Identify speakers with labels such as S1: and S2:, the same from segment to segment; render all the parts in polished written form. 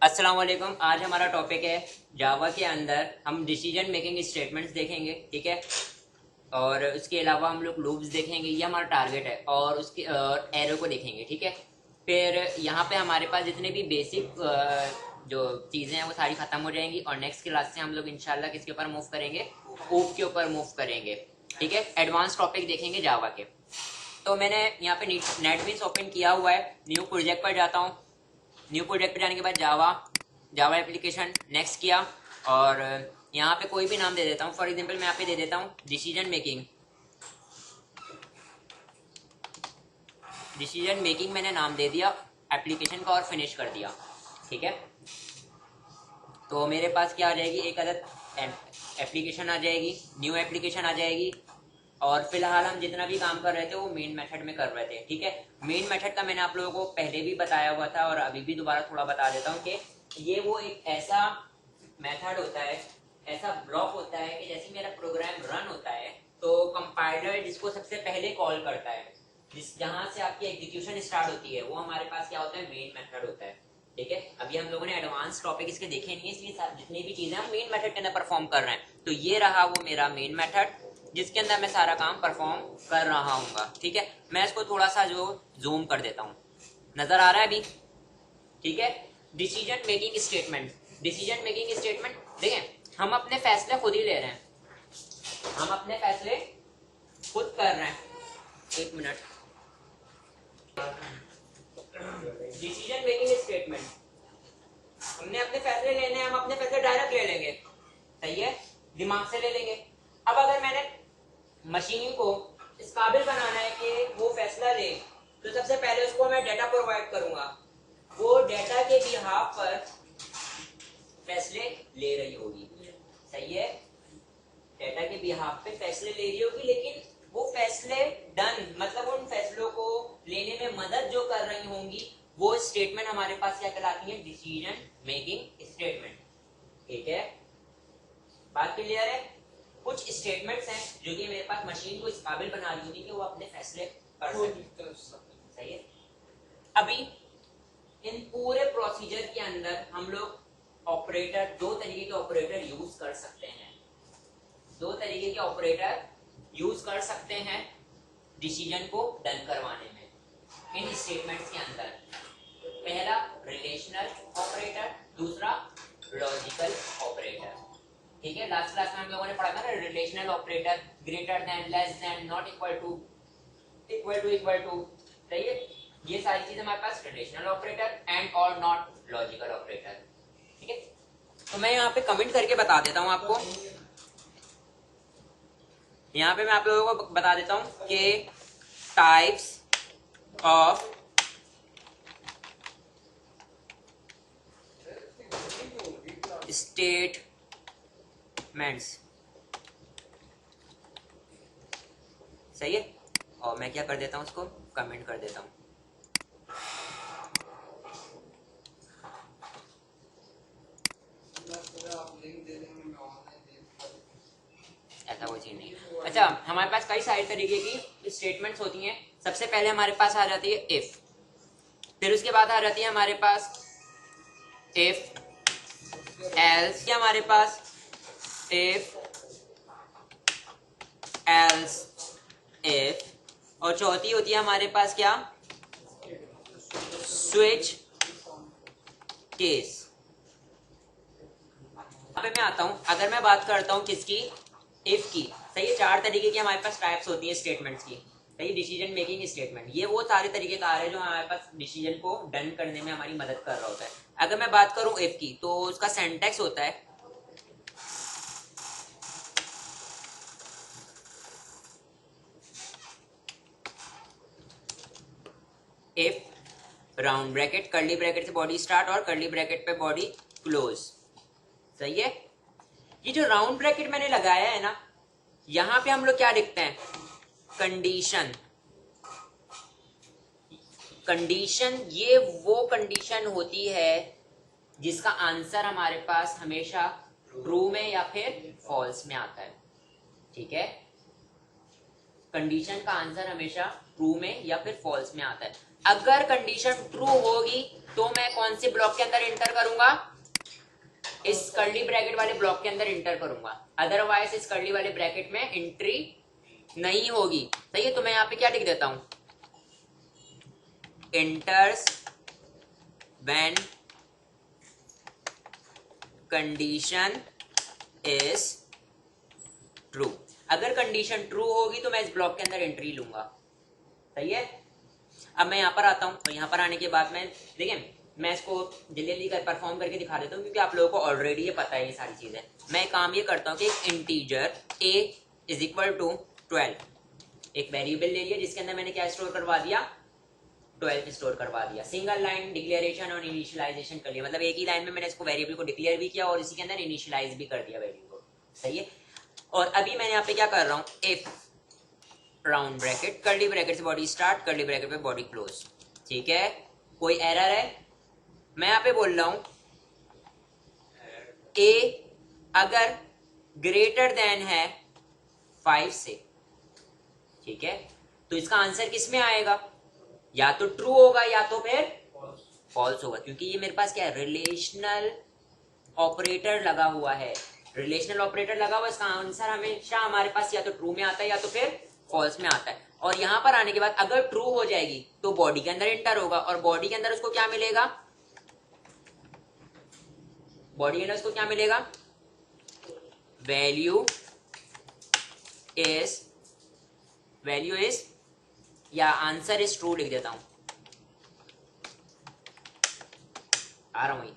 S1: अस्सलाम वालेकुम। आज हमारा टॉपिक है जावा के अंदर हम डिसीजन मेकिंग स्टेटमेंट्स देखेंगे, ठीक है। और उसके अलावा हम लोग लूप्स देखेंगे, ये हमारा टारगेट है। और उसके एरो को देखेंगे, ठीक है। फिर यहाँ पे हमारे पास जितने भी बेसिक जो चीज़ें हैं वो सारी ख़त्म हो जाएंगी। और नेक्स्ट क्लास से हम लोग इंशाल्लाह किसके ऊपर मूव करेंगे, ऊप के ऊपर मूव करेंगे, ठीक है। एडवांस टॉपिक देखेंगे जावा के। तो मैंने यहाँ पे नेटबीन्स ओपन किया हुआ है। न्यू प्रोजेक्ट पर जाता हूँ। न्यू प्रोजेक्ट पे जाने के बाद जावा एप्लीकेशन नेक्स्ट किया। और यहाँ पे कोई भी नाम दे देता हूँ। फॉर एग्जांपल मैं यहाँ पे दे देता हूँ डिसीजन मेकिंग मैंने नाम दे दिया एप्लीकेशन का और फिनिश कर दिया, ठीक है। तो मेरे पास क्या आ जाएगी, एक अदद एप्लीकेशन आ जाएगी, न्यू एप्लीकेशन आ जाएगी। और फिलहाल हम जितना भी काम कर रहे थे वो मेन मेथड में कर रहे थे, ठीक है। मेन मेथड का मैंने आप लोगों को पहले भी बताया हुआ था और अभी भी दोबारा थोड़ा बता देता हूँ कि ये वो एक ऐसा मेथड होता है, ऐसा ब्लॉक होता है कि जैसे मेरा प्रोग्राम रन होता है तो कंपाइलर जिसको सबसे पहले कॉल करता है, जहां से आपकी एग्जीक्यूशन स्टार्ट होती है, वो हमारे पास क्या होता है, मेन मेथड होता है, ठीक है। अभी हम लोगों ने एडवांस टॉपिक इसके देखे नहीं है, इसलिए जितनी भी चीजें हम मेन मेथड के अंदर परफॉर्म कर रहे हैं। तो ये रहा वो मेरा मेन मेथड जिसके अंदर मैं सारा काम परफॉर्म कर रहा हूँ, ठीक है। मैं इसको थोड़ा सा जो जूम कर देता हूँ, नजर आ रहा है अभी, ठीक है। Decision making statement, decision making statement देखें, हम अपने फैसले खुद ही ले रहे हैं, हम अपने फैसले खुद कर रहे हैं। एक मिनट, डिसीजन मेकिंग स्टेटमेंट, हमने अपने फैसले लेने हैं, हम अपने फैसले डायरेक्ट ले लेंगे, सही है, दिमाग से ले लेंगे। अब अगर मैंने मशीन को इस काबिल बनाना है कि वो फैसला ले, तो सबसे पहले उसको मैं डेटा प्रोवाइड करूंगा, वो डेटा के बिहाफ पर फैसले ले रही होगी, सही है, डेटा के बिहाफ पे फैसले ले रही होगी। लेकिन वो फैसले डन, मतलब उन फैसलों को लेने में मदद जो कर रही होंगी, वो स्टेटमेंट हमारे पास क्या कहलाती है, डिसीजन मेकिंग स्टेटमेंट, ठीक है। बात क्लियर है। कुछ स्टेटमेंट्स हैं जो कि मेरे पास मशीन को इस काबिल बना रही होगी कि वो अपने फैसले कर सके, सही है। अभी इन पूरे प्रोसीजर के अंदर हम लोग ऑपरेटर, दो तरीके के ऑपरेटर यूज कर सकते हैं, दो तरीके के ऑपरेटर यूज कर सकते हैं डिसीजन को डन करवाने में इन स्टेटमेंट्स के अंदर। पहला रिलेशनल ऑपरेटर, दूसरा लॉजिकल ऑपरेटर, ठीक है। लास्ट क्लास में हम लोगों ने पढ़ा था ना, relational operator, greater than, less than, not equal to, equal to, सही है। ये सारी चीजें हमारे पास रिलेशनल ऑपरेटर एंड और नॉट लॉजिकल ऑपरेटर, ठीक है। तो मैं यहाँ पे कमेंट करके बता देता हूँ आपको, यहाँ पे मैं आप लोगों को बता देता हूँ कि टाइप्स ऑफ स्टेटमेंट्स, सही है। और मैं क्या कर देता हूँ, उसको कमेंट कर देता हूँ। ऐसा कोई चीज नहीं। अच्छा, हमारे पास कई सारे तरीके की स्टेटमेंट्स होती हैं। सबसे पहले हमारे पास आ जाती है इफ, फिर उसके बाद आ जाती है हमारे पास इफ एल्स, या हमारे पास इफ एल्स इफ, और चौथी होती है हमारे पास क्या, स्विच केस। यहाँ पे मैं आता हूं, अगर मैं बात करता हूं किसकी, इफ की, सही है। चार तरीके की हमारे पास टाइप्स होती है स्टेटमेंट्स की, सही। डिसीजन मेकिंग स्टेटमेंट, ये वो सारे तरीके कार है जो हमारे पास डिसीजन को डन करने में हमारी मदद कर रहा होता है। अगर मैं बात करूं इफ की, तो उसका सिंटैक्स होता है if round bracket, curly bracket से बॉडी स्टार्ट और कर्ली ब्रैकेट पे बॉडी क्लोज, सही है। ये जो राउंड ब्रैकेट मैंने लगाया है ना, यहां पे हम लोग क्या लिखते हैं, कंडीशन। कंडीशन ये वो कंडीशन होती है जिसका आंसर हमारे पास हमेशा ट्रू में या फिर फॉल्स में आता है, ठीक है। कंडीशन का आंसर हमेशा ट्रू में या फिर फॉल्स में आता है। अगर कंडीशन ट्रू होगी तो मैं कौन से ब्लॉक के अंदर एंटर करूंगा, इस कर्ली ब्रैकेट वाले ब्लॉक के अंदर एंटर करूंगा, अदरवाइज इस कर्ली वाले ब्रैकेट में एंट्री नहीं होगी। सही है, तो मैं यहाँ पे क्या लिख देता हूं, enters when condition is true. अगर कंडीशन ट्रू होगी तो मैं इस ब्लॉक के अंदर एंट्री लूंगा। सही है, अब मैं यहाँ पर आता हूँ और यहाँ पर आने के बाद मैं देखिए मैं इसको जल्दी जल्दी कर परफॉर्म करके दिखा देता हूँ क्योंकि आप लोगों को ऑलरेडी ये पता है ये सारी चीजें। मैं काम ये करता हूँ कि एक integer a is equal to 12, एक वेरिएबल ले लिया जिसके अंदर मैंने क्या स्टोर करवा दिया, 12 स्टोर करवा दिया। सिंगल लाइन डिक्लेरेशन और इनिशियलाइजेशन कर लिया, मतलब एक ही लाइन में मैंने इसको वेरिएबल को डिक्लेयर भी किया और इसी के अंदर इनिशियलाइज भी कर दिया वेरिएबल को। सही है, और अभी मैंने यहाँ पे क्या कर रहा हूँ, if round bracket curly bracket से बॉडी स्टार्ट, कर्ली ब्रैकेट पे बॉडी क्लोज। ठीक है, कोई एरर है? मैं यहाँ पे बोल रहा हूं ए अगर ग्रेटर देन है 5 से, ठीक है, तो इसका आंसर किस में आएगा, या तो ट्रू होगा या तो फिर फॉल्स होगा, क्योंकि ये मेरे पास क्या है, रिलेशनल ऑपरेटर लगा हुआ है। रिलेशनल ऑपरेटर लगा हुआ, इसका आंसर हमेशा हमारे पास या तो ट्रू में आता है या तो फिर फॉल्स में आता है। और यहां पर आने के बाद अगर ट्रू हो जाएगी तो बॉडी के अंदर एंटर होगा और बॉडी के अंदर उसको क्या मिलेगा, बॉडी के अंदर उसको क्या मिलेगा, वैल्यू इज या आंसर इज ट्रू लिख देता हूं, आ रहा हूं।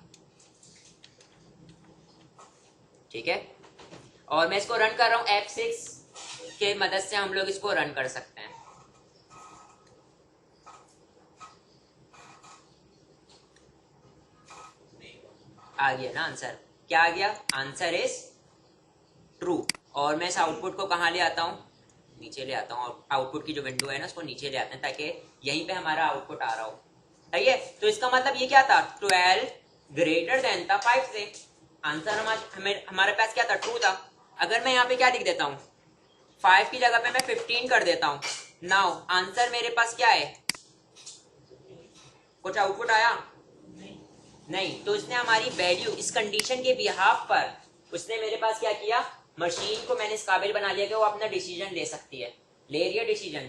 S1: ठीक है, और मैं इसको रन कर रहा हूं, F6 के मदद से हम लोग इसको रन कर सकते हैं। आ गया ना आंसर, क्या आ गया, आंसर इज ट्रू। और मैं इस आउटपुट को कहां ले आता हूं, नीचे ले आता हूं, और आउटपुट की जो विंडो है ना उसको नीचे ले आते हैं ताकि यहीं पे हमारा आउटपुट आ रहा हो। सही है, तो इसका मतलब ये क्या था, 12 ग्रेटर देन था 5 से, आंसर हमारे पास क्या था, ट्रू था। अगर मैं यहाँ पे क्या लिख देता हूँ, 5 की जगह पे मैं 15 कर देता हूँ, नाउ आंसर मेरे पास क्या है, कुछ आउटपुट आया नहीं, तो उसने हमारी वैल्यू इस कंडीशन के बिहाफ पर उसने मेरे पास क्या किया, मशीन को मैंने इस काबिल बना लिया कि वो अपना डिसीजन ले सकती है, ले रही है डिसीजन।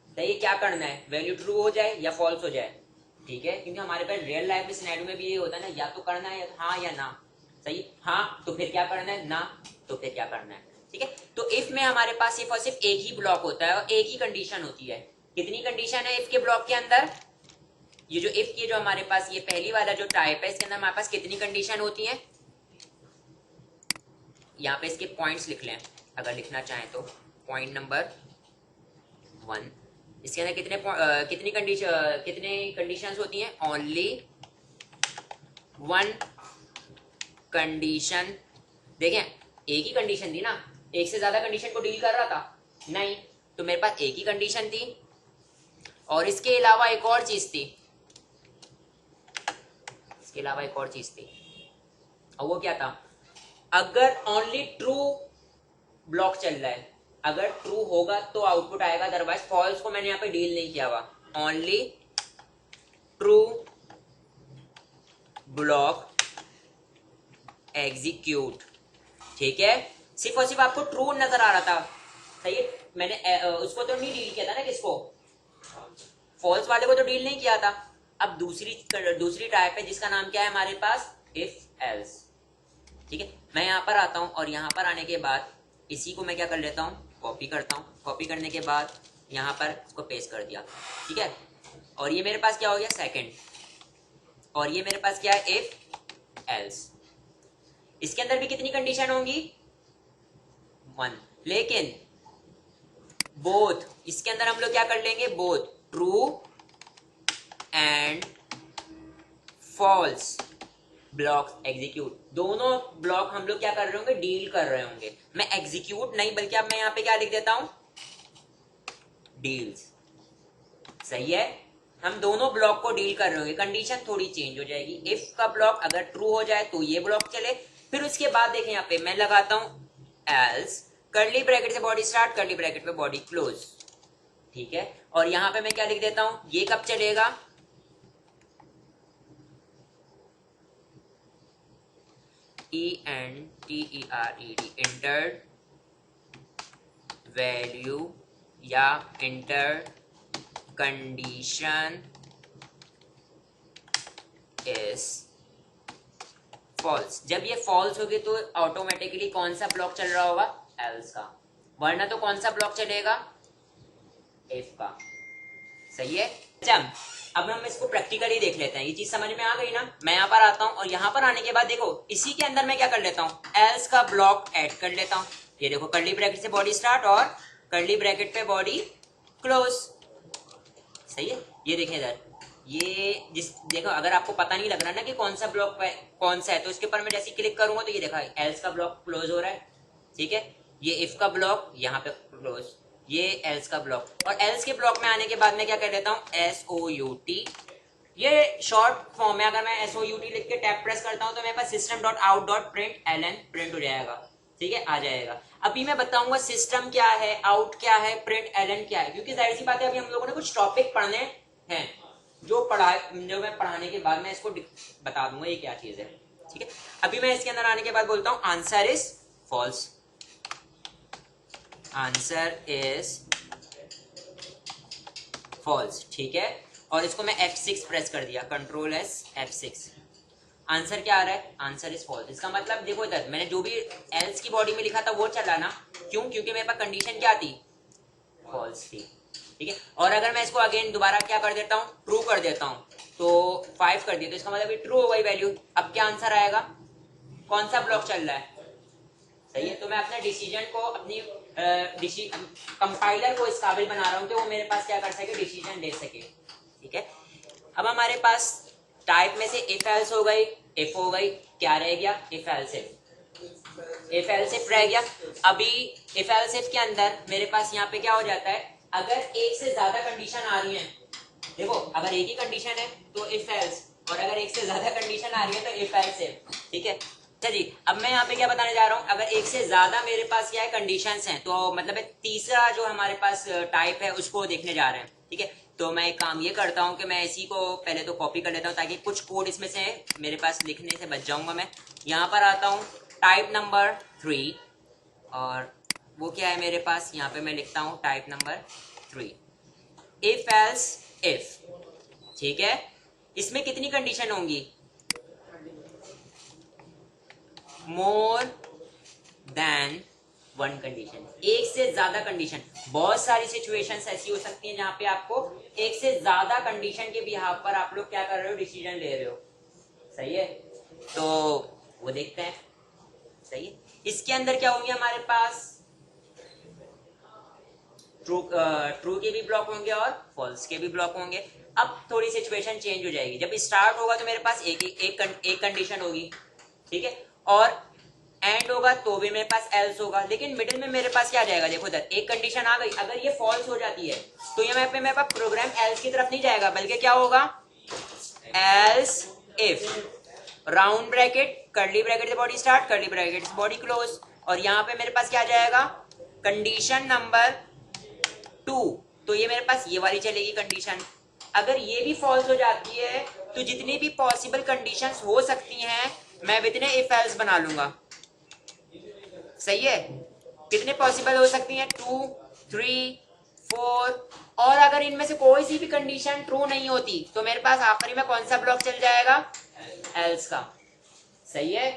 S1: तो ये क्या करना है, वैल्यू ट्रू हो जाए या फॉल्स हो जाए। ठीक है, क्योंकि हमारे पास रियल लाइफ में सिनेरियो में भी ये होता है ना, या तो करना है हाँ या ना। सही, हाँ तो फिर क्या करना है, ना तो फिर क्या करना है। ठीक है, तो इफ में हमारे पास सिर्फ और सिर्फ एक ही ब्लॉक होता है और एक ही कंडीशन होती है। कितनी कंडीशन है इफ के ब्लॉक के अंदर, ये जो इफ की जो हमारे पास ये पहली वाला जो टाइप है इसके अंदर हमारे पास कितनी कंडीशन होती है, यहाँ पे इसके पॉइंट्स लिख लें अगर लिखना चाहें तो। पॉइंट नंबर 1, इसके अंदर कितनी कंडीशंस होती हैं, ओनली 1 कंडीशन। देखें एक ही कंडीशन थी ना, एक से ज्यादा कंडीशन को डील कर रहा था नहीं, तो मेरे पास एक ही कंडीशन थी और इसके अलावा एक और चीज थी, इसके अलावा एक और चीज थी, और वो क्या था, अगर ओनली ट्रू ब्लॉक चल रहा है, अगर ट्रू होगा तो आउटपुट आएगा, अदरवाइज फॉल्स को मैंने यहाँ पे डील नहीं किया हुआ, ओनली ट्रू ब्लॉक एग्जीक्यूट। ठीक है, सिर्फ और सिर्फ आपको ट्रू नजर आ रहा था। सही है, मैंने उसको तो नहीं डील किया था ना, किसको, फॉल्स वाले को तो डील नहीं किया था। अब दूसरी टाइप है जिसका नाम क्या है हमारे पास, इफ एल्स। ठीक है, मैं यहाँ पर आता हूँ और यहाँ पर आने के बाद इसी को मैं क्या कर लेता हूँ, कॉपी करता हूँ, कॉपी करने के बाद यहाँ पर इसको पेस्ट कर दिया। ठीक है, और ये मेरे पास क्या हो गया, सेकंड, और ये मेरे पास क्या है, इफ एल्स। इसके अंदर भी कितनी कंडीशन होंगी, 1, लेकिन बोथ, इसके अंदर हम लोग क्या कर लेंगे, both true and false block execute, दोनों ब्लॉक हम लोग क्या कर रहे होंगे, डील कर रहे होंगे। मैं एग्जीक्यूट नहीं बल्कि अब मैं यहाँ पे क्या लिख देता हूं, डील्स। सही है, हम दोनों ब्लॉक को डील कर रहे होंगे, कंडीशन थोड़ी चेंज हो जाएगी। इफ का ब्लॉक अगर ट्रू हो जाए तो ये ब्लॉक चले, फिर उसके बाद देखें यहाँ पे मैं लगाता हूं एल्स, कर्ली ब्रैकेट से बॉडी स्टार्ट, कर्ली ब्रैकेट पे बॉडी क्लोज। ठीक है, और यहां पे मैं क्या लिख देता हूं, ये कब चलेगा, ENTERED इंटर वैल्यू या इंटर कंडीशन इज फॉल्स। जब ये फॉल्स होगी तो ऑटोमेटिकली कौन सा ब्लॉक चल रहा होगा, एल्स का, वरना तो कौन सा ब्लॉक चलेगा, इफ का। सही है। चल अब हम इसको प्रैक्टिकली देख लेते हैं, ये चीज समझ में आ गई ना। मैं यहाँ पर आता हूँ और यहाँ पर आने के बाद देखो इसी के अंदर मैं क्या कर लेता हूँ, एल्स का ब्लॉक ऐड कर लेता हूँ। ये देखो कर्ली ब्रैकेट से बॉडी स्टार्ट और कर्ली ब्रैकेट पे बॉडी क्लोज। सही है। ये देखिए इधर, ये जिस देखो अगर आपको पता नहीं लग रहा ना कि कौन सा ब्लॉक कौन सा है, तो इसके ऊपर मैं जैसे क्लिक करूंगा तो ये देखा एल्स का ब्लॉक क्लोज हो रहा है। ठीक है, ये इफ का ब्लॉक यहाँ पे क्लोज, ये एल्स का ब्लॉक, और एल्स के ब्लॉक में आने के बाद मैं क्या कर लेता हूँ, SOUT। ये शॉर्ट फॉर्म है, अगर मैं SOUT लिख के टैब प्रेस करता हूँ तो मेरे पास system.out.println प्रिंट हो जाएगा। ठीक है, आ जाएगा। अभी मैं बताऊंगा सिस्टम क्या है, आउट क्या है, println क्या है, क्योंकि जाहिर सी बात है अभी हम लोगों ने कुछ टॉपिक पढ़ने हैं जो मैं पढ़ाने के बाद मैं इसको बता दूंगा ये क्या चीज है। ठीक है, अभी मैं इसके अंदर आने के बाद बोलता हूँ answer is false, answer is false. ठीक है, और इसको मैं F6 प्रेस कर दिया, कंट्रोल S F6। आंसर क्या आ रहा है, आंसर इज फॉल्स। इसका मतलब देखो इधर मैंने जो भी एल्स की बॉडी में लिखा था वो चला ना, क्यों, क्योंकि मेरे पास कंडीशन क्या थी, फॉल्स थी। ठीक है, और अगर मैं इसको अगेन दोबारा क्या कर देता हूँ, ट्रू कर देता हूँ, तो 5 कर दिया, तो इसका मतलब ट्रू हो गई वैल्यू। अब क्या आंसर आएगा, कौन सा ब्लॉक चल रहा है। सही है, तो मैं अपने डिसीजन को अपनी कंपाइलर को इस काबिल बना रहा हूँ कि वो मेरे पास क्या कर सके, डिसीजन ले सके। ठीक है, अब हमारे पास टाइप में से इफ एल्स हो गई, इफ हो गई, क्या रह गया, if else if else if रह गया। अभी इफ एल्स इफ के अंदर मेरे पास यहाँ पे क्या हो जाता है, अगर एक से ज्यादा कंडीशन आ रही है, देखो अगर एक ही कंडीशन है तो इफ एल्स, और अगर एक से ज्यादा कंडीशन आ रही है तो इफ एल्स इफ। ठीक है, चलिए अब मैं यहाँ पे क्या बताने जा रहा हूँ, अगर एक से ज्यादा मेरे पास क्या है, कंडीशंस हैं, तो मतलब तीसरा जो हमारे पास टाइप है उसको देखने जा रहे हैं। ठीक है, तो मैं एक काम ये करता हूँ कि मैं इसी को पहले तो कॉपी कर लेता हूँ ताकि कुछ कोड इसमें से मेरे पास लिखने से बच जाऊंगा। मैं यहाँ पर आता हूँ टाइप नंबर 3, और वो क्या है मेरे पास, यहाँ पे मैं लिखता हूँ type number 3, if else if. ठीक है, इसमें कितनी कंडीशन होंगी, मोर देन 1 कंडीशन, एक से ज्यादा कंडीशन। बहुत सारी सिचुएशंस ऐसी हो सकती हैं जहां पे आपको एक से ज्यादा कंडीशन के बिहाफ पर आप लोग क्या कर रहे हो, डिसीजन ले रहे हो। सही है, तो वो देखते हैं। सही है, इसके अंदर क्या होंगे हमारे पास, ट्रू के भी ब्लॉक होंगे और फॉल्स के भी ब्लॉक होंगे। अब थोड़ी सिचुएशन चेंज हो जाएगी, जब स्टार्ट होगा तो मेरे पास एक कंडीशन होगी। ठीक है, और एंड होगा तो भी मेरे पास एल्स होगा, लेकिन मिडिल में मेरे पास क्या आ जाएगा, देखो इधर एक कंडीशन आ गई, अगर ये फॉल्स हो जाती है तो ये मेरे पास प्रोग्राम एल्स की तरफ नहीं जाएगा, बल्कि क्या होगा, else if round bracket, curly bracket से बॉडी स्टार्ट, कर्ली ब्रैकेट से बॉडी क्लोज, और यहाँ पे मेरे पास क्या आ जाएगा, कंडीशन नंबर 2, तो ये मेरे पास ये वाली चलेगी कंडीशन। अगर ये भी फॉल्स हो जाती है तो जितनी भी पॉसिबल कंडीशंस हो सकती हैं मैं विदिन इफ एल्स बना लूंगा। सही है, कितने पॉसिबल हो सकती हैं, 2, 3, 4, और अगर इनमें से कोई सी भी कंडीशन ट्रू नहीं होती तो मेरे पास आखिरी में कौन सा ब्लॉक चल जाएगा, एल्स का। सही है,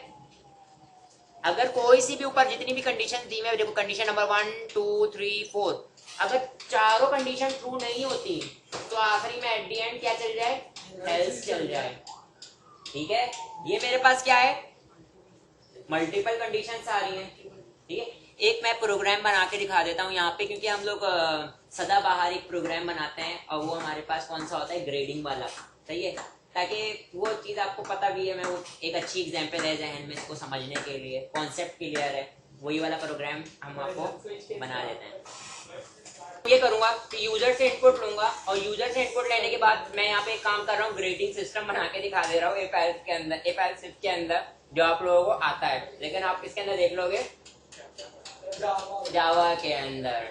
S1: अगर कोई सी भी ऊपर जितनी भी कंडीशन दी मैं, देखो कंडीशन नंबर 1, 2, 3, 4, अगर चारों कंडीशन ट्रू नहीं होती तो आखिरी में एट द एंड क्या चल जाए, एल्स चल जाए। ठीक है, ये मेरे पास क्या है, मल्टीपल कंडीशंस आ रही हैं। ठीक है, एक मैं प्रोग्राम बना के दिखा देता हूँ यहाँ पे, क्योंकि हम लोग सदाबहार एक प्रोग्राम बनाते हैं और वो हमारे पास कौन सा होता है, ग्रेडिंग वाला। सही है, ताकि वो चीज़ आपको पता भी है, मैं वो एक अच्छी एग्जाम्पल है जहन में इसको समझने के लिए, कॉन्सेप्ट क्लियर है, वही वाला प्रोग्राम हम आपको बना देते हैं। ये करूंगा कि यूजर से इनपुट लूंगा, और यूजर से इनपुट लेने के बाद मैं यहाँ पे एक काम कर रहा हूँ, ग्रेडिंग सिस्टम बना के दिखा दे रहा हूँ इफ एल्स के अंदर, इफ एल्स इफ के अंदर जो आप लोगों को आता है, लेकिन आप किसके अंदर देख लोगे, जावा के अंदर।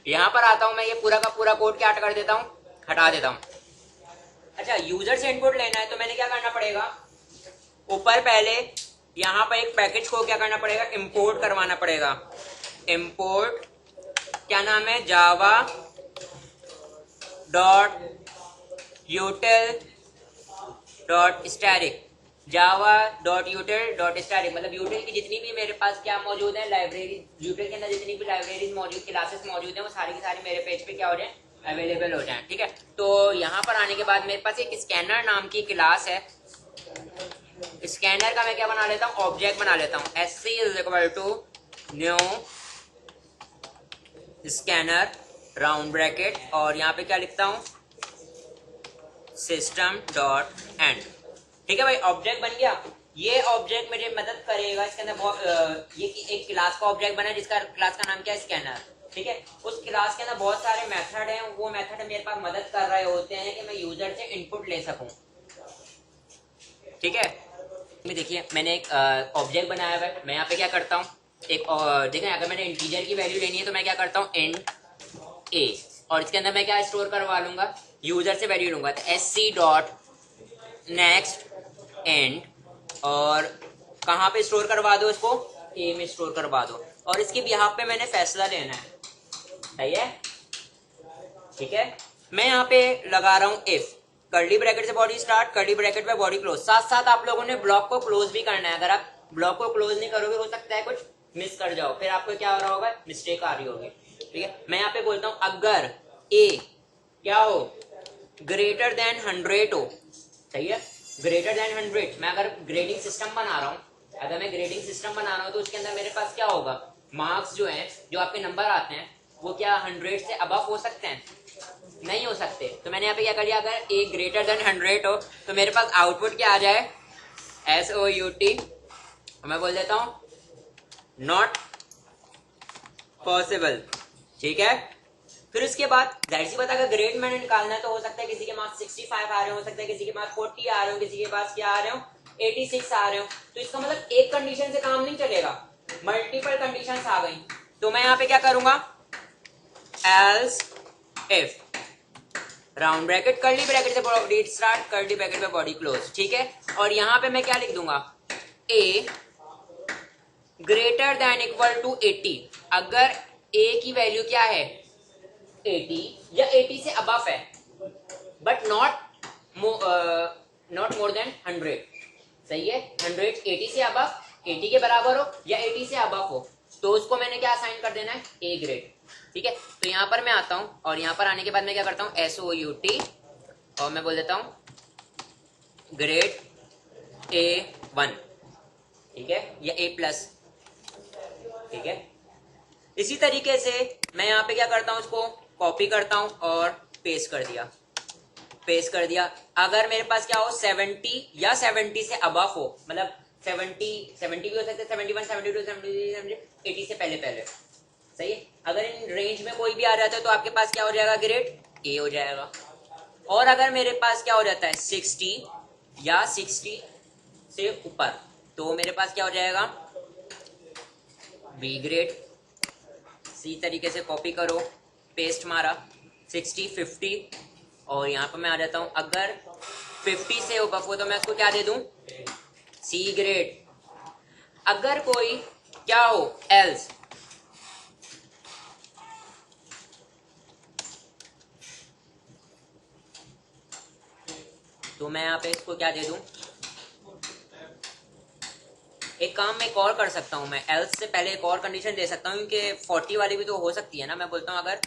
S1: यहाँ पर आता हूँ मैं, ये पूरा का पूरा कोड क्या कर देता हूँ, हटा देता हूँ। अच्छा, यूजर से इनपुट लेना है तो मैंने क्या करना पड़ेगा, ऊपर पहले यहाँ पर एक पैकेज को क्या करना पड़ेगा, इंपोर्ट करवाना पड़ेगा। इंपोर्ट क्या नाम है, Java dot यूटिल dot static, Java dot यूटिल dot static, मतलब यूटिल की जितनी भी मेरे पास क्या मौजूद है, लाइब्रेरी, यूटिल के अंदर जितनी भी लाइब्रेरीज मौजूद, क्लासेस मौजूद हैं, वो सारी की सारी मेरे पेज पे क्या हो जाए, अवेलेबल हो जाए। ठीक है, तो यहाँ पर आने के बाद मेरे पास एक स्कैनर नाम की क्लास है। स्कैनर का मैं क्या बना लेता हूँ, ऑब्जेक्ट बना लेता हूँ, sc is equal to new scanner round bracket, और यहाँ पे क्या लिखता हूँ, सिस्टम डॉट एंड। ठीक है भाई, ऑब्जेक्ट बन गया। ये ऑब्जेक्ट मुझे मदद करेगा, इसके अंदर बहुत ये एक क्लास का ऑब्जेक्ट बना है जिसका क्लास का नाम क्या है, स्कैनर। ठीक है, उस क्लास के अंदर बहुत सारे मेथड हैं, वो मेथड मेरे पास मदद कर रहे होते हैं कि मैं यूजर से इनपुट ले सकूं। ठीक है, देखिए मैंने एक ऑब्जेक्ट बनाया हुआ है, मैं यहाँ पे क्या करता हूँ, एक देखें, अगर मैंने इंटीजर की वैल्यू लेनी है तो मैं क्या करता हूँ, इंट ए, और इसके अंदर मैं क्या स्टोर करवा लूंगा, यूजर से वैल्यू लूंगा, तो sc डॉट नेक्स्ट एंड, और कहाँ पे स्टोर करवा दो इसको, ए में स्टोर करवा दो, और इसके यहाँ पे मैंने फैसला लेना है। सही है, ठीक है, मैं यहाँ पे लगा रहा हूँ इफ, कर्ली ब्रैकेट से बॉडी स्टार्ट, कर्ली ब्रैकेट पे बॉडी क्लोज। साथ साथ आप लोगों ने ब्लॉक को क्लोज भी करना है, अगर आप ब्लॉक को क्लोज नहीं करोगे हो सकता है कुछ मिस कर जाओ, फिर आपको क्या हो रहा होगा, मिस्टेक आ रही होगी। ठीक है, मैं यहाँ पे बोलता हूँ अगर ए क्या हो, ग्रेटर देन 100 हो। सही है, ग्रेटर देन 100, मैं अगर ग्रेडिंग सिस्टम बना रहा हूँ, अगर मैं ग्रेडिंग सिस्टम बना रहा हूँ तो उसके अंदर मेरे पास क्या होगा, मार्क्स जो हैं, जो आपके नंबर आते हैं, वो क्या 100 से अबव हो सकते हैं, नहीं हो सकते। तो मैंने यहाँ पे क्या कर लिया, अगर ए ग्रेटर देन 100 हो तो मेरे पास आउटपुट क्या आ जाए, SOUT, मैं बोल देता हूँ नॉट पॉसिबल। ठीक है, फिर उसके बाद जाहिर सी बात, अगर ग्रेड मैंने निकालना है तो हो सकता है किसी के पास 65 आ रहे हो सकता है किसी के पास 40 आ रहे हो, किसी के पास क्या आ रहे हो 86 आ रहे हो। तो इसका मतलब एक कंडीशन से काम नहीं चलेगा, मल्टीपल कंडीशंस आ गई। तो मैं यहाँ पे क्या करूंगा, else if round bracket, curly bracket से बॉडी स्टार्ट, कर्ली ब्रैकेट पे बॉडी क्लोज। ठीक है, और यहाँ पे मैं क्या लिख दूंगा, ए ग्रेटर देन इक्वल टू 80, अगर ए की वैल्यू क्या है 80 या 80 से अबव है, बट नॉट मोर देन 100। सही है, 100 80 से अबव, 80 के बराबर हो या 80 से अबव हो, तो उसको मैंने क्या असाइन कर देना है, ए ग्रेड। ठीक है, तो यहाँ पर मैं आता हूँ, और यहाँ पर आने के बाद मैं क्या करता हूँ, SOUT, और मैं बोल देता हूँ ग्रेड A1। ठीक है, या A+। ठीक है, इसी तरीके से मैं यहाँ पे क्या करता हूँ, उसको कॉपी करता हूँ और पेस्ट कर दिया, पेस्ट कर दिया। अगर मेरे पास क्या हो 70 या 70 से अबव हो, मतलब 70 भी हो सकता है, 71, 72, 73, 80 से पहले पहले। सही है, अगर इन रेंज में कोई भी आ जाता है तो आपके पास क्या हो जाएगा, ग्रेड ए हो जाएगा। और अगर मेरे पास क्या हो जाता है 60 या 60 से ऊपर, तो मेरे पास क्या हो जाएगा, बी ग्रेड। इसी तरीके से कॉपी करो, पेस्ट मारा, 60, 50, और यहाँ पर मैं आ जाता हूँ, अगर 50 से ऊपर हो तो मैं उसको क्या दे दूं, सी ग्रेड। अगर कोई क्या हो एल्स, तो मैं यहाँ पे इसको क्या दे दूं, एक काम मैं एक और कर सकता हूँ, मैं एल्स से पहले एक और कंडीशन दे सकता हूँ, क्योंकि 40 वाली भी तो हो सकती है ना। मैं बोलता हूँ अगर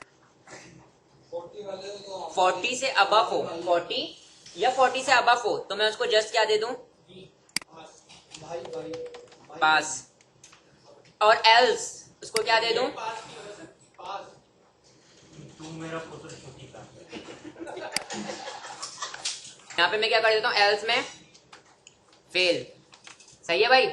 S1: 40 से अबव हो, 40 या 40 से अबव हो, तो मैं उसको जस्ट क्या दे दूं, पास। और एल्स उसको क्या दे दूं, यहाँ पे मैं क्या कर देता हूँ, एल्स में फेल। सही है भाई,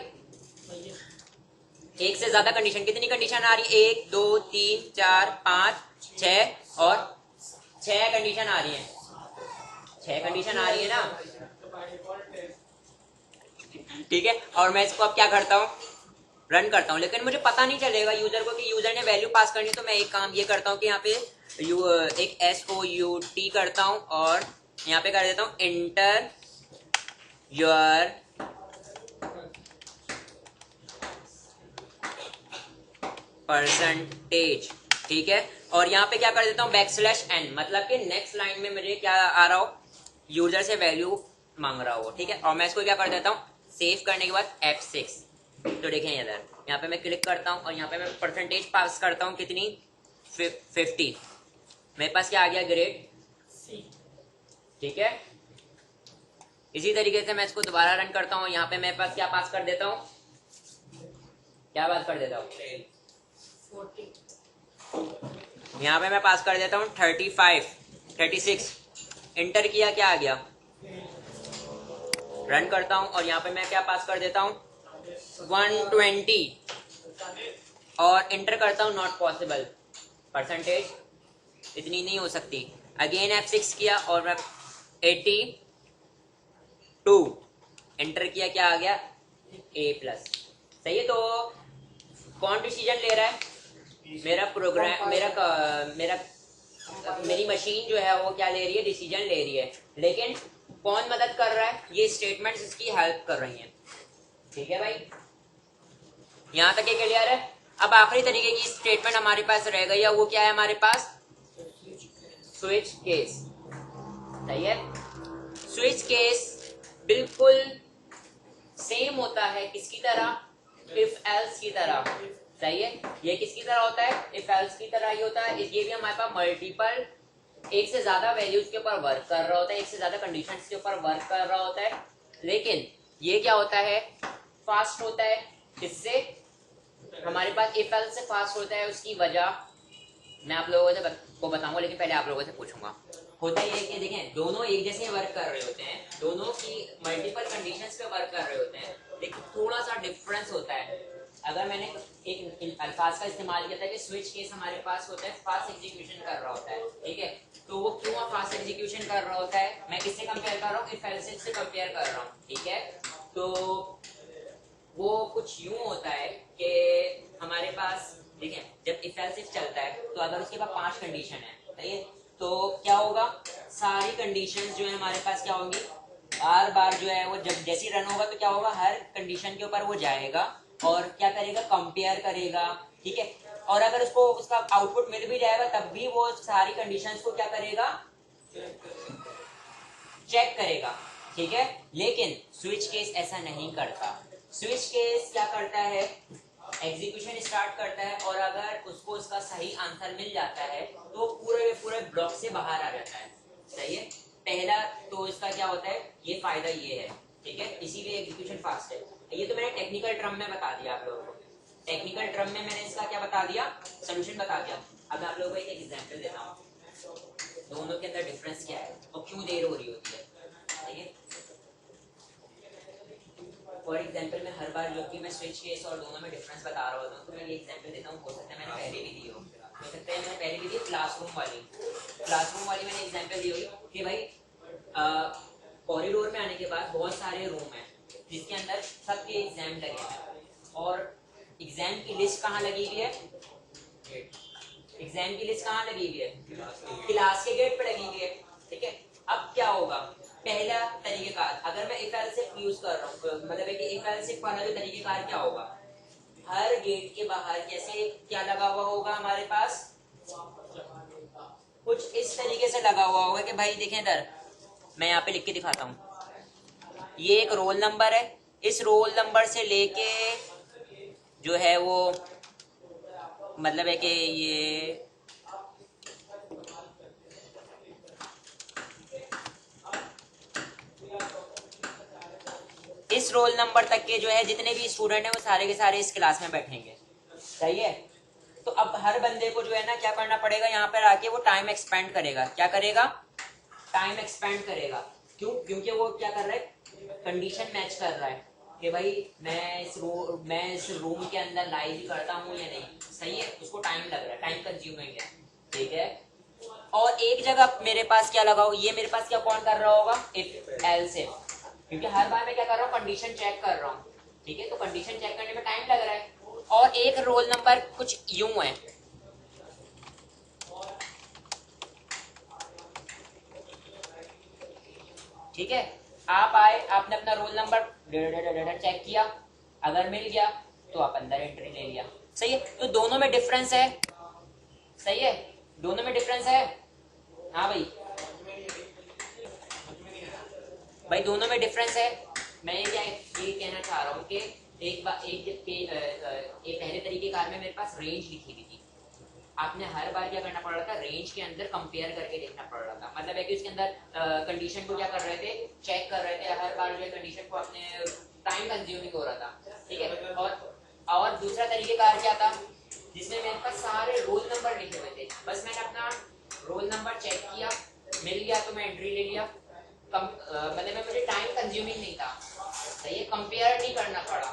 S1: एक से ज्यादा कंडीशन, कितनी कंडीशन आ रही है, 1 2 3 4 5 6 और 6 कंडीशन आ रही है, 6 कंडीशन आ रही है ना। ठीक है, और मैं इसको अब क्या करता हूँ, रन करता हूँ, लेकिन मुझे पता नहीं चलेगा यूजर को कि यूजर ने वैल्यू पास करनी है। तो मैं एक काम ये करता हूँ कि यहाँ पे एक SOUT करता हूँ और यहाँ पे कर देता हूँ इंटर योर परसेंटेज, ठीक है। और यहाँ पे क्या कर देता हूँ \n, मतलब कि नेक्स्ट लाइन में मुझे क्या आ रहा हो, यूजर से वैल्यू मांग रहा हो, ठीक है। और मैं इसको क्या कर देता हूँ सेव करने के बाद F6। तो देखें इधर, यहाँ पे मैं क्लिक करता हूँ और यहाँ पे मैं परसेंटेज पास करता हूँ कितनी 50। मेरे पास क्या आ गया ग्रेड C, ठीक है। इसी तरीके से मैं इसको दोबारा रन करता हूँ। यहाँ पे मेरे पास क्या पास कर देता हूँ, क्या पास कर देता हूँ 40। यहाँ पे मैं पास कर देता हूँ 36। इंटर किया, क्या आ गया, रन करता हूँ और यहाँ पे मैं क्या पास कर देता हूँ 120 और इंटर करता हूँ नॉट पॉसिबल, परसेंटेज इतनी नहीं हो सकती। अगेन F6 किया और मैं 82 इंटर किया, क्या आ गया A+। सही है। तो कौन डिसीजन ले रहा है, मेरा प्रोग्राम, मेरी मशीन जो है वो क्या ले रही है, डिसीजन ले रही है। लेकिन कौन मदद कर रहा है, ये स्टेटमेंट्स इसकी हेल्प कर रही हैं, ठीक है भाई। यहां तक ये क्लियर है। अब आखिरी तरीके की स्टेटमेंट हमारे पास रह गई है, वो क्या है हमारे पास, स्विच केस। सही है। स्विच केस बिल्कुल सेम होता है किसकी तरह, इफ एल्स की तरह। सही है। ये किसकी तरह होता है, इफ एल्स की तरह ही होता है। ये भी हमारे पास मल्टीपल, एक से ज्यादा वैल्यूज के ऊपर वर्क कर रहा होता है, एक से ज्यादा कंडीशंस के ऊपर वर्क कर रहा होता है। लेकिन ये क्या होता है, फास्ट होता है। इससे हमारे पास इफ एल्स से फास्ट होता है, उसकी वजह मैं आप लोगों से को बताऊंगा, लेकिन पहले आप लोगों से पूछूंगा। होता ये है कि देखें, दोनों एक जैसे वर्क कर रहे होते हैं, दोनों की मल्टीपल कंडीशंस पे वर्क कर रहे होते हैं, लेकिन थोड़ा सा डिफरेंस होता है। अगर मैंने एक अल्फाज का इस्तेमाल किया था कि स्विच केस हमारे पास होता है फास्ट एग्जीक्यूशन कर रहा होता है, ठीक है। तो वो क्यों फास्ट एग्जीक्यूशन कर रहा होता है, मैं किससे कंपेयर कर रहा हूँ, इफ एल्स से कंपेयर कर रहा हूँ, ठीक है। तो वो कुछ यूं होता है कि हमारे पास देखें, जब इफ एल्स इफ चलता है तो अगर उसके पास 5 कंडीशन है, सही है, तो क्या होगा, सारी कंडीशंस जो है हमारे पास क्या होंगी, बार बार जो है वो जब जैसे रन होगा तो क्या होगा, हर कंडीशन के ऊपर वो जाएगा और क्या करेगा, कंपेयर करेगा, ठीक है। और अगर उसको उसका आउटपुट मिल भी जाएगा तब भी वो सारी कंडीशंस को क्या करेगा, चेक करेगा, ठीक है। लेकिन स्विच केस ऐसा नहीं करता। स्विच केस क्या करता है, एग्जीक्यूशन स्टार्ट करता है और अगर उसको उसका सही आंसर मिल जाता है तो पूरे ब्लॉक से बाहर आ जाता है। सही है। पहला तो इसका क्या होता है, ये फायदा ये है, ठीक है, इसीलिए एग्जीक्यूशन फास्ट है। ये तो मैंने टेक्निकल टर्म में बता दिया आप लोगों को। टेक्निकल टर्म में मैंने इसका क्या बता दिया, सोल्यूशन बता दिया। अब आप लोगों को एक एग्जांपल देता हूँ, दोनों के अंदर डिफरेंस क्या है और क्यों देर हो रही होती है, ठीक है। फॉर एग्जांपल मैं हर बार जब भी मैं स्विच केस और दोनों में डिफरेंस बता रहा होता हूँ तो मैं ये एग्जांपल देता हूँ, हो सकता है मैंने पहले भी दी हो सकता है मैंने पहले भी दी क्लासरूम वाली मैंने एग्जांपल दी होगी कि भाई कॉरिडोर में आने के बाद बहुत सारे रूम हैं जिसके अंदर सबके एग्जाम लगे हैं और एग्जाम की लिस्ट कहाँ लगी हुई है, एग्जाम की लिस्ट कहाँ लगी हुई है, क्लास के गेट पे लगी हुई है, ठीक है। अब क्या होगा, पहला तरीकेकार, अगर मैं इफ एल्स इफ यूज कर रहा हूँ, मतलब है कि इफ एल्स इफ वाला जो तरीकेकार क्या होगा, हर गेट के बाहर कैसे क्या लगा हुआ होगा हमारे पास, कुछ इस तरीके से लगा हुआ होगा कि भाई देखें इधर, मैं यहाँ पे लिख के दिखाता हूँ, ये एक रोल नंबर है, इस रोल नंबर से लेके जो है वो मतलब है कि ये इस रोल नंबर तक के जो है जितने भी स्टूडेंट हैं वो सारे के सारे इस क्लास में बैठेंगे। सही है। तो अब हर बंदे को जो है ना क्या करना पड़ेगा, यहाँ पर आके वो टाइम एक्सपेंड करेगा। क्या करेगा, टाइम एक्सपेंड करेगा। क्यों, क्योंकि वो क्या कर रहा है, कंडीशन मैच कर रहा है कि भाई मैं इस रूम के अंदर लाइव करता हूँ या नहीं। सही है, उसको टाइम लग रहा है, टाइम कंज्यूमिंग है, ठीक है। और एक जगह मेरे पास क्या लगा हो, ये मेरे पास क्या कौन कर रहा होगा, इफ एल्स इफ, क्योंकि हर बार मैं क्या कर रहा हूँ, कंडीशन चेक कर रहा हूँ, ठीक है। तो कंडीशन चेक करने में टाइम लग रहा है, और एक रोल नंबर कुछ यूं है, ठीक है। आप आए, आपने अपना रोल नंबर चेक किया, अगर मिल गया तो आप अंदर एंट्री ले लिया, सही है। तो दोनों में डिफरेंस है, सही है, दोनों में डिफरेंस है। हाँ भाई, भाई दोनों में डिफरेंस है। मैं ये कहना चाह रहा हूँ कि एक बार एक पहले तरीके कार में मेरे पास रेंज लिखी हुई थी, आपने हर बार क्या करना पड़ रहा था, रेंज के अंदर कंपेयर करके देखना पड़ रहा था। मतलब है कि उसके अंदर कंडीशन को क्या कर रहे थे, चेक कर रहे थे हर बार, जो कंडीशन को अपने टाइम कंज्यूमिंग हो रहा था, ठीक है। और दूसरा तरीकेकार क्या था, जिसमें मेरे पास सारे रोल नंबर लिखे हुए थे, बस मैंने अपना रोल नंबर चेक किया, मिल गया तो मैं एंट्री ले लिया। मतलब मुझे टाइम कंज्यूमिंग नहीं था, सही है, कंपेयर नहीं करना पड़ा,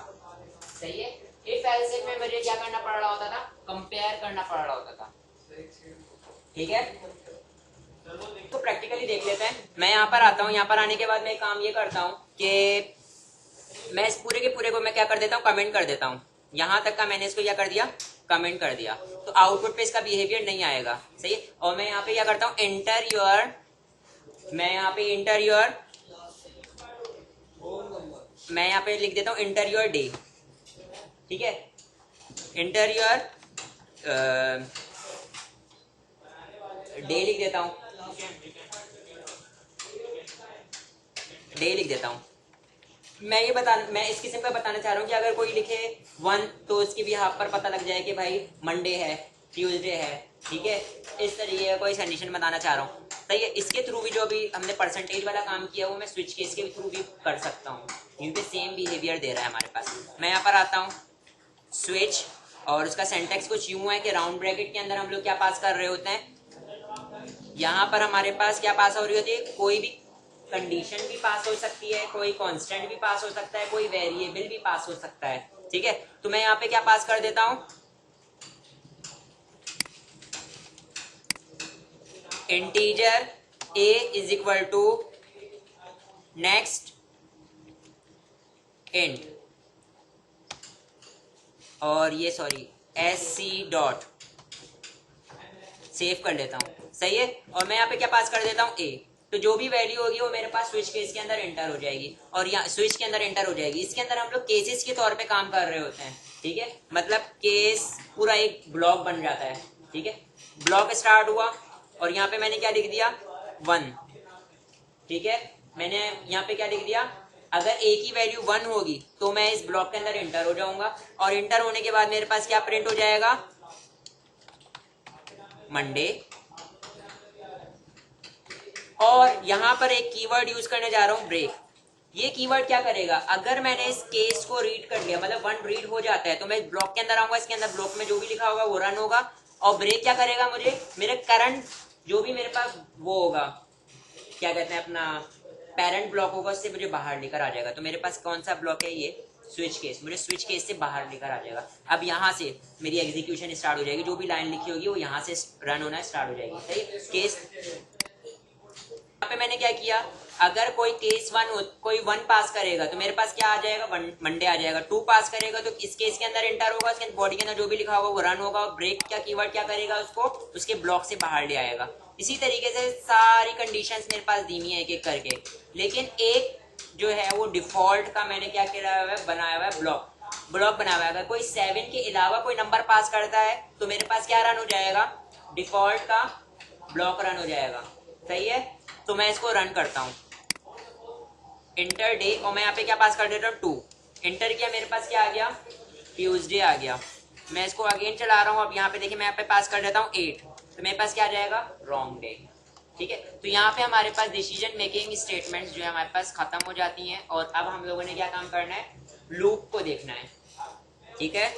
S1: सही है। इफ एल्स इफ में मुझे क्या करना पड़ रहा होता था, कंपेयर करना पड़ रहा होता था, ठीक है। तो प्रैक्टिकली देख लेते हैं। मैं यहाँ पर आता हूँ, यहाँ पर आने के बाद मैं काम ये करता हूँ कि मैं इस पूरे के पूरे को मैं क्या कर देता हूँ, कमेंट कर देता हूँ। यहाँ तक का मैंने इसको क्या कर दिया, कमेंट कर दिया, तो आउटपुट पे इसका बिहेवियर नहीं आएगा, सही है। और मैं यहाँ पे क्या करता हूँ, एंटर योर, मैं यहाँ पे इंटर योर, मैं यहाँ पे लिख देता हूँ इंटर योर डे, ठीक है। इंटर योर डे लिख देता हूँ, डे लिख देता हूँ। मैं इस किस्म का बताना चाह रहा हूँ कि अगर कोई लिखे 1 तो उसकी भी यहाँ पर पता लग जाए कि भाई मंडे है, ट्यूसडे है, ठीक है। इस तरीके का कोई कंडीशन बताना चाह रहा हूँ, सही है। इसके थ्रू भी जो भी हमने परसेंटेज वाला काम किया वो मैं स्विच केस के थ्रू भी कर सकता हूँ, क्योंकि सेम बिहेवियर दे रहा है हमारे पास। मैं यहाँ पर आता हूँ, स्विच, और उसका सेंटेक्स कुछ यूं है कि राउंड ब्रैकेट के अंदर हम लोग क्या पास कर रहे होते हैं, यहाँ पर हमारे पास क्या पास हो रही होती है, कोई भी कंडीशन भी पास हो सकती है, कोई कांस्टेंट भी पास हो सकता है, कोई वेरिएबल भी पास हो सकता है, ठीक है। तो मैं यहाँ पे क्या पास कर देता हूँ, integer a is equal to next int, और ये सॉरी sc डॉट, सेव कर लेता हूँ, सही है। और मैं यहाँ पे क्या पास कर देता हूँ, a, तो जो भी वैल्यू होगी वो मेरे पास स्विच केस के अंदर एंटर हो जाएगी, और यहाँ स्विच के अंदर एंटर हो जाएगी। इसके अंदर हम लोग केसेस के तौर पे काम कर रहे होते हैं, ठीक है। मतलब केस पूरा एक ब्लॉक बन जाता है, ठीक है। ब्लॉक स्टार्ट हुआ और यहाँ पे मैंने क्या लिख दिया, 1, ठीक है। मैंने यहाँ पे क्या लिख दिया, अगर a की वैल्यू 1 होगी तो मैं इस ब्लॉक के अंदर एंटर हो जाऊंगा, और एंटर होने के बाद मेरे पास क्या प्रिंट हो जाएगा, मंडे। और यहां पर एक कीवर्ड यूज करने जा रहा हूं, ब्रेक। ये कीवर्ड क्या करेगा, अगर मैंने इस केस को रीड कर लिया, मतलब 1 रीड हो जाता है, तो मैं ब्लॉक के अंदर आऊंगा, इसके अंदर ब्लॉक में जो भी लिखा होगा वो रन होगा, और ब्रेक क्या करेगा, मुझे मेरे करंट जो भी मेरे पास वो होगा, क्या कहते हैं, अपना पेरेंट ब्लॉक होगा, उससे मुझे बाहर लेकर आ जाएगा। तो मेरे पास कौन सा ब्लॉक है, ये स्विच केस, मुझे स्विच केस से बाहर लेकर आ जाएगा। अब यहाँ से मेरी एग्जीक्यूशन स्टार्ट हो जाएगी, जो भी लाइन लिखी होगी वो यहाँ से रन होना स्टार्ट हो जाएगी, सही। केस यहाँ पे मैंने क्या किया, अगर कोई केस 1 कोई 1 पास करेगा तो मेरे पास क्या आ जाएगा, मंडे आ जाएगा। 2 पास करेगा तो इस केस के अंदर एंटर होगा, उसके बॉडी के अंदर जो भी लिखा होगा वो रन होगा, और ब्रेक क्या कीवर्ड क्या करेगा, उसको उसके ब्लॉक से बाहर ले आएगा। इसी तरीके से सारी कंडीशंस मेरे पास दी हुई है एक एक करके, लेकिन एक जो है वो डिफॉल्ट का मैंने क्या किया हुआ है, बनाया हुआ है ब्लॉक बनाया हुआ है। अगर कोई 7 के अलावा कोई नंबर पास करता है तो मेरे पास क्या रन हो जाएगा, डिफॉल्ट का ब्लॉक रन हो जाएगा, सही है। तो मैं इसको रन करता हूँ, इंटर डे, और मैं यहाँ पे क्या पास कर देता हूँ, 2 इंटर किया, मेरे पास क्या आ गया, ट्यूसडे आ गया। मैं इसको अगेन चला रहा हूँ, अब यहाँ पे देखिए मैं यहाँ पे पास कर देता हूँ 8, तो मेरे पास क्या आ जाएगा, रॉन्ग डे, ठीक है। तो यहाँ पे हमारे पास डिसीजन मेकिंग स्टेटमेंट्स जो है हमारे पास खत्म हो जाती हैं, और अब हम लोगों ने क्या काम करना है, लूप को देखना है, ठीक है।